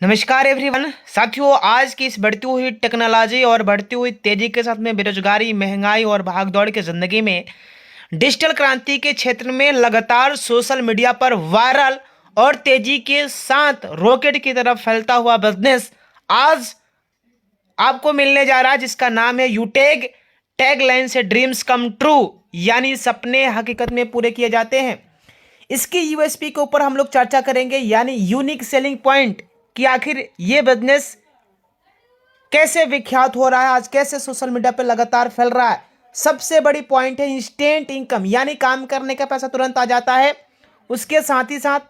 नमस्कार एवरीवन साथियों, आज की इस बढ़ती हुई टेक्नोलॉजी और बढ़ती हुई तेजी के साथ में बेरोजगारी, महंगाई और भागदौड़ की जिंदगी में डिजिटल क्रांति के क्षेत्र में लगातार सोशल मीडिया पर वायरल और तेजी के साथ रॉकेट की तरफ फैलता हुआ बिजनेस आज आपको मिलने जा रहा है, जिसका नाम है यूटेग। टैगलाइन से ड्रीम्स कम ट्रू, यानी सपने हकीकत में पूरे किए जाते हैं। इसकी यूएसपी के ऊपर हम लोग चर्चा करेंगे, यानी यूनिक सेलिंग पॉइंट, कि आखिर ये बिजनेस कैसे विख्यात हो रहा है, आज कैसे सोशल मीडिया पर लगातार फैल रहा है। सबसे बड़ी पॉइंट है इंस्टेंट इनकम, यानी काम करने का पैसा तुरंत आ जाता है। उसके साथ ही साथ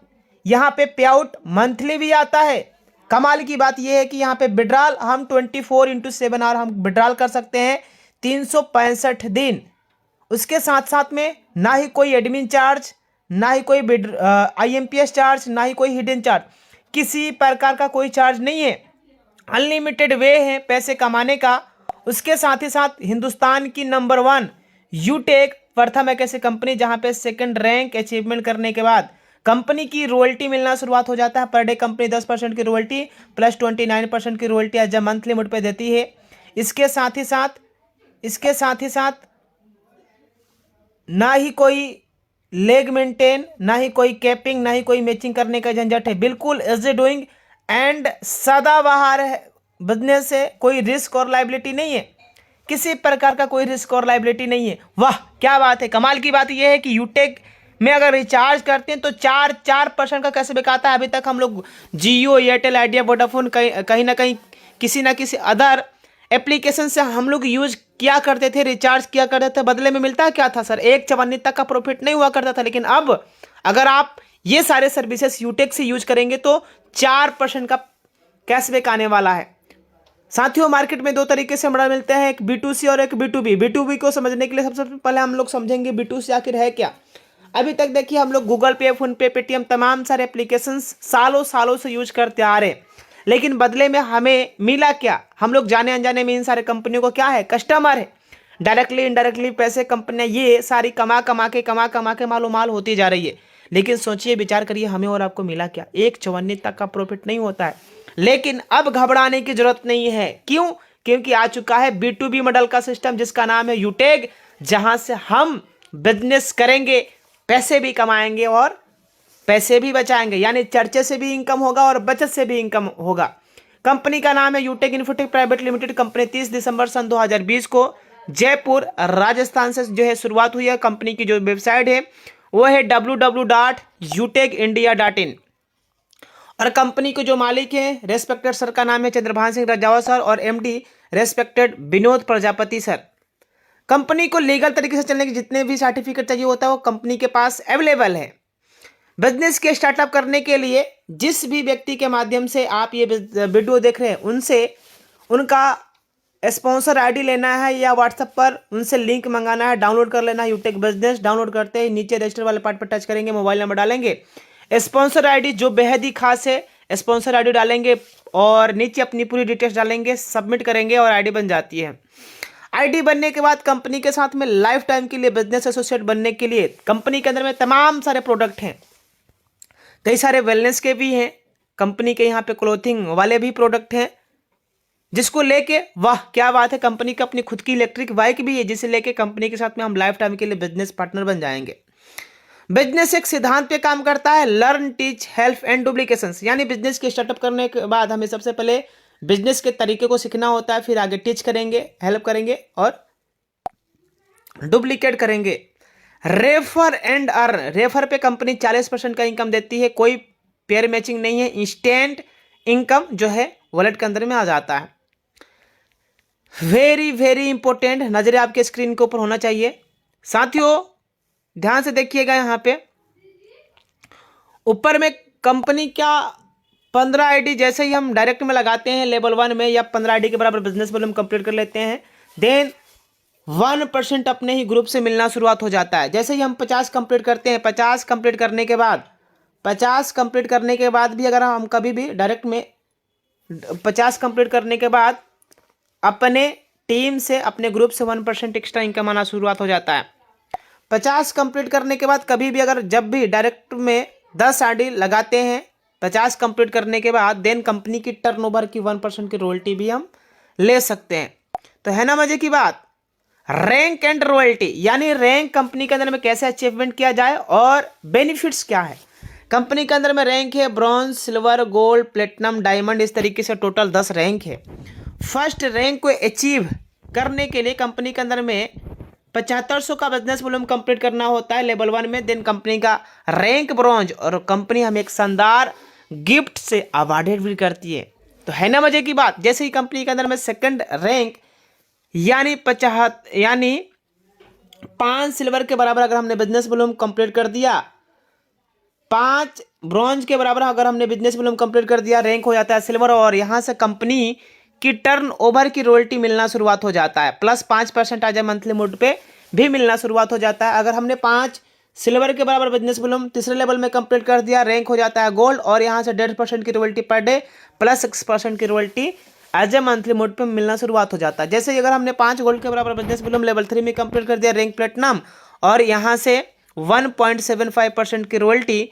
यहाँ पे पे आउट मंथली भी आता है। कमाल की बात यह है कि यहाँ पे विड्रॉल हम 24/7 आवर हम विड्रॉल कर सकते हैं, 365 दिन। उसके साथ साथ में ना ही कोई एडमिन चार्ज, ना ही कोई IMPS चार्ज, ना ही कोई हिडन चार्ज, किसी प्रकार का कोई चार्ज नहीं है। अनलिमिटेड वे है पैसे कमाने का। उसके साथ ही साथ हिंदुस्तान की नंबर 1 यूटेक प्रथम एक ऐसी कंपनी जहां पे सेकंड रैंक अचीवमेंट करने के बाद कंपनी की रॉयल्टी मिलना शुरुआत हो जाता है। पर डे कंपनी 10% की रॉयल्टी प्लस 29% की रॉयल्टी एज मंथली मोड पे देती है। इसके साथ ही साथ ना ही कोई लेग मेंटेन, ना ही कोई कैपिंग, ना ही कोई मैचिंग करने का झंझट है। बिल्कुल इजी डूइंग एंड सदाबहार बिजनेस है। कोई रिस्क और लाइबिलिटी नहीं है, किसी प्रकार का कोई रिस्क और लाइबिलिटी नहीं है। वाह क्या बात है। कमाल की बात यह है कि यूटेक में अगर रिचार्ज करते हैं तो 4% का कैशबैक आता है। अभी तक हम लोग जियो, एयरटेल, आइडिया, वोडाफोन कहीं ना कहीं किसी ना किसी अदर एप्लीकेशन से हम लोग यूज किया करते थे, रिचार्ज किया करते थे। बदले में मिलता क्या था सर? 1/54 तक का प्रॉफिट नहीं हुआ करता था। लेकिन अब अगर आप ये सारे सर्विसेज यूटेक से यूज करेंगे तो 4% का कैशबैक आने वाला है। साथियों, मार्केट में दो तरीके से मॉडल मिलते हैं, एक B2C और एक B2B। B2B को समझने के लिए सबसे पहले हम लोग समझेंगे B2C आखिर है क्या। अभी तक देखिए हम लोग गूगल पे, फोन पे, पेटीएम, तमाम सारे एप्लीकेशन सालों सालों से यूज करते आ रहे हैं। लेकिन बदले में हमें मिला क्या? हम लोग जाने अनजाने में इन सारे कंपनियों को क्या है, कस्टमर है। डायरेक्टली इनडायरेक्टली पैसे कंपनियां ये सारी कमा कमा के मालो माल होती जा रही है। लेकिन सोचिए, विचार करिए, हमें और आपको मिला क्या? 1/54 तक का प्रॉफिट नहीं होता है। लेकिन अब घबराने की जरूरत नहीं है। क्यों? क्योंकि आ चुका है B2B मॉडल का सिस्टम, जिसका नाम है यूटेग, जहां से हम बिजनेस करेंगे, पैसे भी कमाएंगे और पैसे भी बचाएंगे। यानी चर्चे से भी इनकम होगा और बचत से भी इनकम होगा। कंपनी का नाम है यूटेक इन्फोटेक प्राइवेट लिमिटेड। कंपनी 30 दिसंबर सन 2020 को जयपुर राजस्थान से जो है शुरुआत हुई है। कंपनी की जो वेबसाइट है वो है www.utekindia.in। और कंपनी के जो मालिक हैं, रेस्पेक्टेड सर का नाम है चंद्रभान सिंह रजावा सर, और MD respected Vinod Prajapati sir. Company को लीगल तरीके से चलने के जितने भी सर्टिफिकेट चाहिए होता है वो कंपनी के पास अवेलेबल है। बिजनेस के स्टार्टअप करने के लिए जिस भी व्यक्ति के माध्यम से आप ये वीडियो देख रहे हैं, उनसे उनका स्पॉन्सर ID लेना है या व्हाट्सएप पर उनसे लिंक मंगाना है, डाउनलोड कर लेना है यूटेक बिजनेस। डाउनलोड करते ही नीचे रजिस्टर वाले पार्ट पर टच करेंगे, मोबाइल नंबर डालेंगे, स्पॉन्सर ID जो बेहद ही खास है, स्पॉन्सर ID डालेंगे और नीचे अपनी पूरी डिटेल्स डालेंगे, सबमिट करेंगे और ID बन जाती है। ID बनने के बाद कंपनी के साथ में लाइफ टाइम के लिए बिजनेस एसोसिएट बनने के लिए कंपनी के अंदर में तमाम सारे प्रोडक्ट हैं। कई सारे वेलनेस के भी हैं, कंपनी के यहाँ पे क्लोथिंग वाले भी प्रोडक्ट हैं, जिसको लेके वाह क्या बात है, कंपनी की अपनी खुद की इलेक्ट्रिक बाइक भी है, जिसे लेके कंपनी के साथ में हम लाइफ टाइम के लिए बिजनेस पार्टनर बन जाएंगे। बिजनेस एक सिद्धांत पे काम करता है, learn, teach, help and duplications. यानी बिजनेस के स्टार्टअप करने के बाद हमें सबसे पहले बिजनेस के तरीके को सीखना होता है, फिर आगे टीच करेंगे, हेल्प करेंगे और डुप्लीकेट करेंगे। रेफर एंड अर्न, रेफर पे कंपनी 40% का इनकम देती है। कोई पेयर मैचिंग नहीं है, इंस्टेंट इनकम जो है वॉलेट के अंदर में आ जाता है। वेरी वेरी इंपॉर्टेंट, नजरें आपके स्क्रीन के ऊपर होना चाहिए। साथियों ध्यान से देखिएगा, यहां पे ऊपर में कंपनी क्या 15 ID जैसे ही हम डायरेक्ट में लगाते हैं लेवल 1 में, या 15 ID के बराबर बिजनेस वॉल्यूम कंप्लीट कर लेते हैं, देन 1% अपने ही ग्रुप से मिलना शुरुआत हो जाता है। जैसे ही हम 50 कंप्लीट करते हैं, 50 कंप्लीट करने के बाद भी अगर हम कभी भी डायरेक्ट में 50 कंप्लीट करने के बाद अपने टीम से, अपने ग्रुप से 1% एक्स्ट्रा इनकम आना शुरुआत हो जाता है। 50 कंप्लीट करने के बाद कभी भी अगर जब भी डायरेक्ट में 10 ID लगाते हैं 50 कंप्लीट करने के बाद देन कंपनी की टर्नओवर की 1% की रॉयल्टी भी हम ले सकते हैं। तो है ना मजे की बात। रैंक एंड रॉयल्टी यानी रैंक कंपनी के अंदर में कैसे अचीवमेंट किया जाए और बेनिफिट्स क्या है। कंपनी के अंदर में रैंक है bronze, silver, gold, platinum, diamond, इस तरीके से टोटल 10 रैंक है। फर्स्ट रैंक को अचीव करने के लिए कंपनी के अंदर में 7500 का बिजनेस वॉल्यूम कंप्लीट करना होता है लेवल 1 में। देन कंपनी का रैंक ब्रॉन्ज और कंपनी हमें एक शानदार गिफ्ट से अवार्डेड भी करती है। तो है ना मजे की बात। जैसे ही कंपनी के अंदर में सेकंड रैंक यानी 5 सिल्वर के बराबर अगर हमने बिजनेस वॉल्यूम कंप्लीट कर दिया, 5 ब्रॉन्ज के बराबर अगर हमने बिजनेस वॉल्यूम कंप्लीट कर दिया, रैंक हो जाता है सिल्वर। और यहां से कंपनी की टर्न ओवर की रॉयल्टी मिलना शुरुआत हो जाता है, प्लस 5% आज मंथली मोड पे भी मिलना शुरुआत हो जाता है। अगर हमने 5 सिल्वर के बराबर बिजनेस वॉल्यूम तीसरे लेवल में कंप्लीट कर दिया, रैंक हो जाता है गोल्ड। और यहाँ से 1.5% की रॉयल्टी पर डे प्लस 6% की royalty as a monthly mode पे मिलना शुरुआत हो जाता है। जैसे ही अगर हमने 5 गोल्ड के बराबर बिजनेस वॉल्यूम लेवल 3 में कंप्लीट कर दिया, रैंक प्लेटिनम, और यहाँ से 1.75% की रॉयल्टी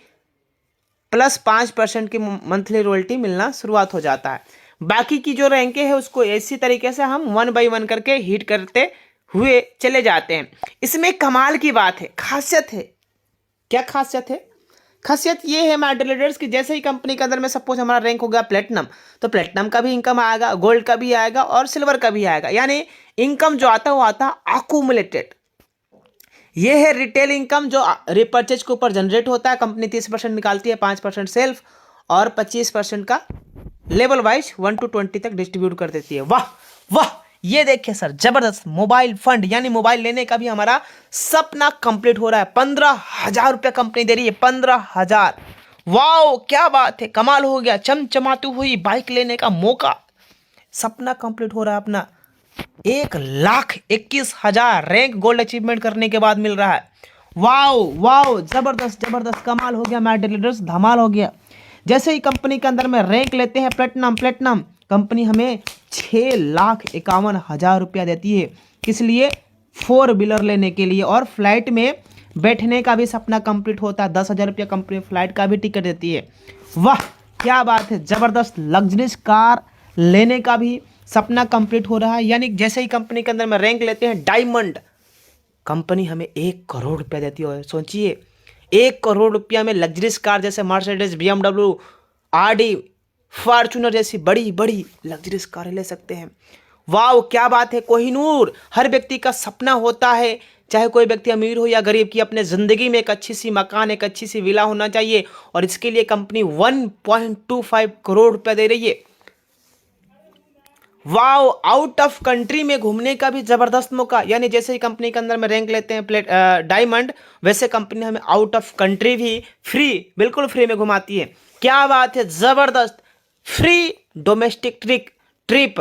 प्लस 5% की मंथली रॉयल्टी मिलना शुरुआत हो जाता है। बाकी की जो रैंकें हैं उसको इसी तरीके से हम 1 बाई 1 करके हिट करते हुए चले जाते हैं। इसमें कमाल की बात है, खासियत है। क्या खासियत है? खासियत ये है माय डियर कि जैसे ही कंपनी के अंदर में सपोज हमारा रैंक हो गया प्लेटिनम, तो प्लेटिनम का भी इनकम आएगा, गोल्ड का भी आएगा और सिल्वर का भी आएगा। यानी इनकम जो आता है वो आता है अक्यूमुलेटेड। ये है रिटेल इनकम जो रिपर्चेज के ऊपर जनरेट होता है। कंपनी 30% निकालती है, 5% सेल्फ और 25% का लेवल वाइज 1 to 20 तक डिस्ट्रीब्यूट कर देती है। वाह वाह, ये देखिए सर, जबरदस्त। मोबाइल फंड यानी मोबाइल लेने का भी हमारा सपना कंप्लीट हो रहा है। 15,000 रुपया कंपनी दे रही है, 15,000। वाओ क्या बात है, कमाल हो गया। चमचमाती हुई बाइक लेने का मौका, सपना कंप्लीट हो रहा है अपना। 1,21,000 रैंक गोल्ड अचीवमेंट करने के बाद मिल रहा है। वाओ वाओ, जबरदस्त जबरदस्त, कमाल हो गया माय डियर लीडर्स, धमाल हो गया। जैसे ही कंपनी के अंदर में रैंक लेते हैं प्लेटिनम, कंपनी हमें 6,51,000 रुपया देती है। किस लिए? 4 व्हीलर लेने के लिए। और फ्लाइट में बैठने का भी सपना कंप्लीट होता है, 10,000 रुपया कंपनी फ्लाइट का भी टिकट देती है। वाह क्या बात है, जबरदस्त। लग्जरीज कार लेने का भी सपना कंप्लीट हो रहा है। यानी जैसे ही कंपनी के अंदर में रैंक लेते हैं डायमंड, कंपनी हमें 1 करोड़ रुपया देती है। सोचिए 1 करोड़ रुपया में लग्जरीज कार जैसे मर्सिडीज, BMW, आडी, फॉर्च्यूनर जैसी बड़ी बड़ी लग्जरीज कारें ले सकते हैं। वाह क्या बात है। कोहिनूर हर व्यक्ति का सपना होता है, चाहे कोई व्यक्ति अमीर हो या गरीब, की अपने जिंदगी में एक अच्छी सी मकान, एक अच्छी सी विला होना चाहिए। और इसके लिए कंपनी 1.25 करोड़ रुपया दे रही है। वाओ, आउट ऑफ कंट्री में घूमने का भी जबरदस्त मौका। यानी जैसे ही कंपनी के अंदर में रैंक लेते हैं डायमंड, वैसे कंपनी हमें आउट ऑफ कंट्री भी फ्री, बिल्कुल फ्री में घुमाती है। क्या बात है, जबरदस्त। फ्री डोमेस्टिक ट्रिप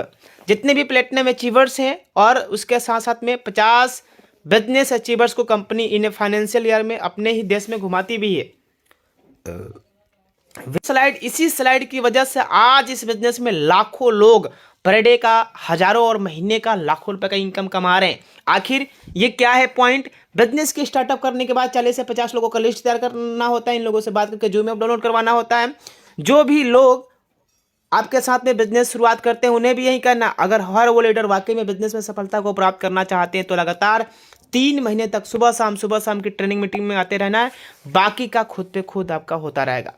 जितने भी प्लेटिनम अचीवर्स हैं और उसके साथ साथ में 50 बिजनेस अचीवर्स को कंपनी इन फाइनेंशियल ईयर में अपने ही देश में घुमाती भी है। इसी स्लाइड की वजह से आज इस बिजनेस में लाखों लोग पर डे का, हजारों और महीने का लाखों रुपए का इनकम कमा रहे हैं। आखिर ये क्या है पॉइंट? बिजनेस की स्टार्टअप करने के बाद 40 से 50 लोगों का लिस्ट तैयार करना होता है। इन लोगों से बात करके जूम ऐप डाउनलोड करवाना होता है। जो भी लोग आपके साथ में बिजनेस शुरुआत करते हैं उन्हें भी यही करना। अगर हर वो लीडर वाकई में बिजनेस में सफलता को प्राप्त करना चाहते हैं तो लगातार 3 महीने तक सुबह शाम की ट्रेनिंग मीटिंग में आते रहना है। बाकी का खुद पे खुद आपका होता रहेगा।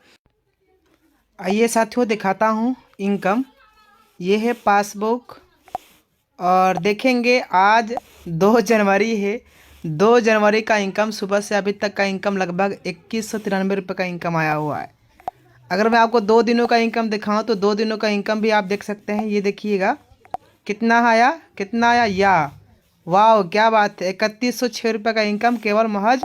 आइए साथियों दिखाता हूँ इनकम। ये है पासबुक और देखेंगे आज 2 जनवरी है। 2 जनवरी का इनकम, सुबह से अभी तक का इनकम लगभग 2193 रुपये का इनकम आया हुआ है। अगर मैं आपको 2 दिनों का इनकम दिखाऊं तो 2 दिनों का इनकम भी आप देख सकते हैं। ये देखिएगा कितना आया या वाह क्या बात है, 3106 रुपये का इनकम केवल महज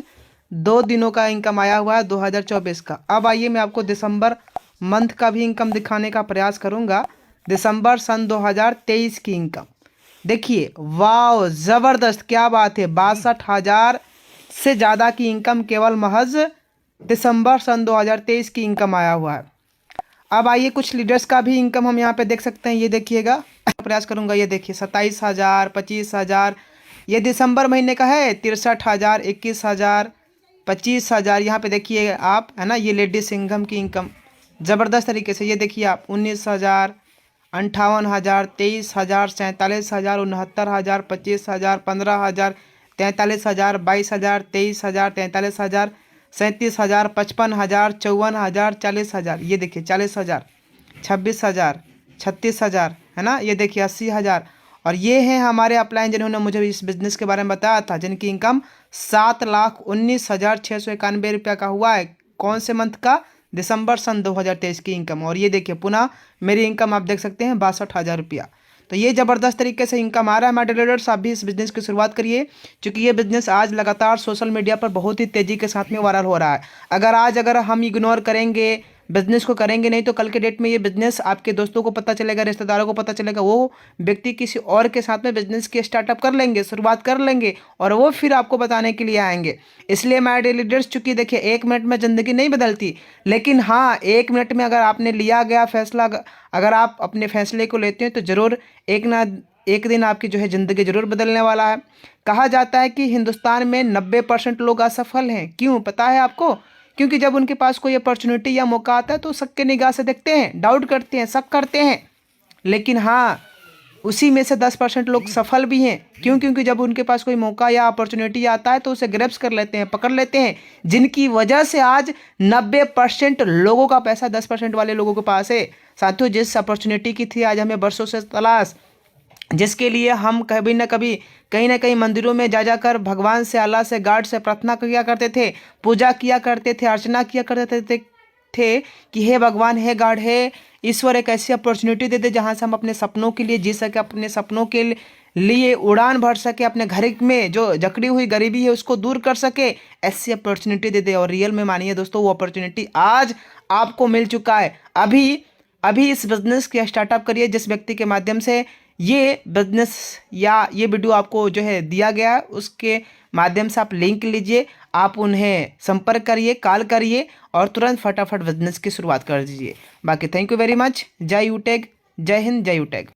2 दिनों का इनकम आया हुआ है 2024 का। अब आइए मैं आपको दिसंबर मंथ का भी इनकम दिखाने का प्रयास करूंगा। दिसंबर सन 2023 की इनकम देखिए, वाह ज़बरदस्त, क्या बात है। 62,000 से ज़्यादा की इनकम केवल महज दिसंबर सन 2023 की इनकम आया हुआ है। अब आइए कुछ लीडर्स का भी इनकम हम यहाँ पे देख सकते हैं। ये देखिएगा, प्रयास करूँगा। ये देखिए 27,000, 25,000, ये दिसंबर महीने का है। 63,000, 21,000, 25,000। यहाँ पे देखिए आप, है ना, ये लेडीज इनकम की इनकम ज़बरदस्त तरीके से। ये देखिए आप 19,000, 58,000, 23,000, 47,000, 69,000, 25,000, 15,000, 43,000, 22,000, 23,000, 43,000, 37,000, 55,000, 54,000, 40,000। ये देखिए 40,000, 26,000, 36,000, है ना। ये देखिए 80,000। और ये हैं हमारे अपलाइन जिन्होंने मुझे इस बिज़नेस के बारे में बताया था, जिनकी इनकम 7,19,691 रुपये का हुआ है। कौन से मंथ का? दिसंबर सन 2023 की इनकम। और ये देखिए पुनः मेरी इनकम आप देख सकते हैं 62,000 रुपया। तो ये ज़बरदस्त तरीके से इनकम आ रहा है माय ट्रेडर्स। आप भी इस बिज़नेस की शुरुआत करिए, क्योंकि ये बिज़नेस आज लगातार सोशल मीडिया पर बहुत ही तेज़ी के साथ में वायरल हो रहा है। अगर हम इग्नोर करेंगे, बिज़नेस को करेंगे नहीं, तो कल के डेट में ये बिज़नेस आपके दोस्तों को पता चलेगा, रिश्तेदारों को पता चलेगा, वो व्यक्ति किसी और के साथ में बिज़नेस की स्टार्टअप कर लेंगे, शुरुआत कर लेंगे, और वो फिर आपको बताने के लिए आएंगे। इसलिए माय डेली लीडर्स, चूँकि देखिए 1 मिनट में ज़िंदगी नहीं बदलती, लेकिन हाँ 1 मिनट में अगर आपने लिया गया फैसला, अगर आप अपने फैसले को लेते हैं, तो ज़रूर एक दिन आपकी जो है ज़िंदगी ज़रूर बदलने वाला है। कहा जाता है कि हिंदुस्तान में 90% लोग असफल हैं। क्यों पता है आपको? क्योंकि जब उनके पास कोई अपॉर्चुनिटी या मौका आता है तो सबके निगाह से देखते हैं, डाउट करते हैं, शक करते हैं। लेकिन हाँ, उसी में से 10% लोग सफल भी हैं। क्यों? क्योंकि जब उनके पास कोई मौका या अपॉर्चुनिटी आता है तो उसे ग्रैब्स कर लेते हैं, पकड़ लेते हैं, जिनकी वजह से आज 90% लोगों का पैसा 10% वाले लोगों के पास है। साथियों, जिस अपॉर्चुनिटी की थी आज हमें बरसों से तलाश, जिसके लिए हम कभी ना कभी कहीं ना कहीं मंदिरों में जा जाकर भगवान से, अल्लाह से, गॉड से प्रार्थना किया करते थे, पूजा किया करते थे, अर्चना किया करते थे कि हे भगवान, हे गॉड, हे ईश्वर, एक ऐसी अपॉर्चुनिटी दे दे जहाँ से हम अपने सपनों के लिए जी सके, अपने सपनों के लिए उड़ान भर सके, अपने घर में जो जकड़ी हुई गरीबी है उसको दूर कर सके। ऐसी अपॉर्चुनिटी दे दे। और रियल में मानिए दोस्तों, वो अपॉर्चुनिटी आज आपको मिल चुका है। अभी इस बिज़नेस की स्टार्टअप करिए, जिस व्यक्ति के माध्यम से ये बिज़नेस या ये वीडियो आपको जो है दिया गया है, उसके माध्यम से आप लिंक लीजिए, आप उन्हें संपर्क करिए, कॉल करिए और तुरंत फटाफट बिजनेस की शुरुआत कर दीजिए। बाकी थैंक यू वेरी मच। जय यूटेक, जय हिंद, जय यूटेक।